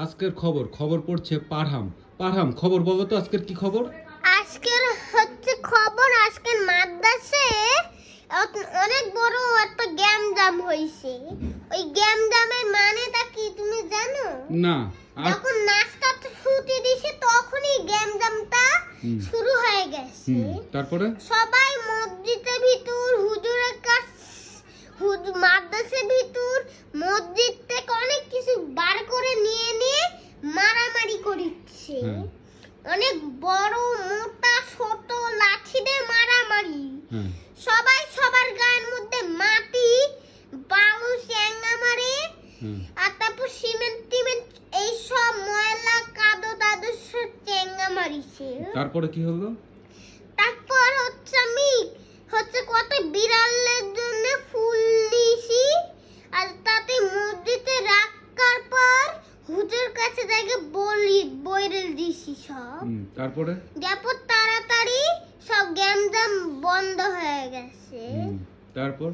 আজকের খবর খবর পড়ছে পারহাম। পারহাম, খবর বলো তো আজকের কি খবর? আজকের হচ্ছে খবর, আজকের মাদ্রাসায় অনেক বড় একটা গ্যামজাম হইছে। ওই গ্যামজামের মানেটা কি তুমি জানো? না। যখন নাস্তা ছুটি দিছে তখনই গ্যামজামটা শুরু হয়ে গেছে। তারপরে সবাই মসজিদের ভিতর, হুজুরের কাছে, মাদ্রাসার ভিতর, মসজিদ থেকে অনেক কিছু বার করে নিয়ে নিয়ে মারামারি করছে। অনেক বড় মোটা ছোট লাঠি দিয়ে মারামারি। সবাই সবার গায়ের মধ্যে মাটি বালু চ্যাঙ্গা মারে, আর তারপর সিমেন্ট টিমেন্ট এইসব ময়লা কাদো টাদো সব চ্যাঙ্গা মারিছে। তারপরে কি হলো? তারপর হচ্ছে আমি কত বিড়ালের জন্য ফুল দিয়েছি, আর তাতে মসজিদে রাখার পর হুজুর কাছে জায়গা বইরে দিয়েছি সব। তারপরে তাড়াতাড়ি সব গ্যামজাম বন্ধ হয়ে গেছে। তারপর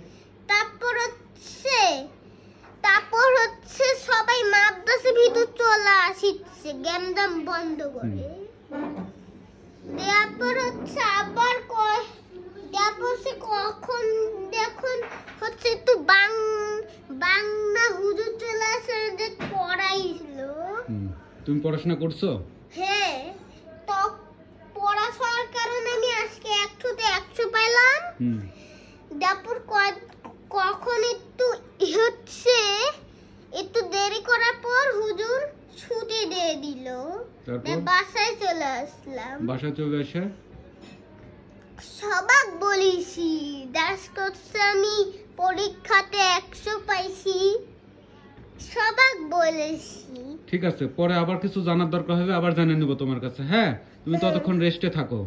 হচ্ছে সবাই মাদ্রাসার ভিতর চলে আসছে গ্যামজাম বন্ধ করে। তারপর হচ্ছে আবার কখন দেখুন হচ্ছে একটু বাংলা হুজুর চলে আসে যে পড়াইছিল। তুমি পড়াশোনা করছো? হ্যাঁ, তো পড়াশোনার কারণে আমি আজকে 100 পাইলাম। তারপর কখন একটু দেরি করার পর হুজুর ছুটি দিয়ে দিল। বাসায় চলে আসলাম। বাসায় চলে এসে সবাক বলিছি, দাস করছে আমি পরীক্ষাতে 100 পাইছি, সবাক বলেছি। ঠিক আছে, পরে আবার কিছু জানার দরকার হবে, আবার জানিয়ে নেব তোমার কাছে। হ্যাঁ, তুমি ততক্ষণ রেস্টে থাকো।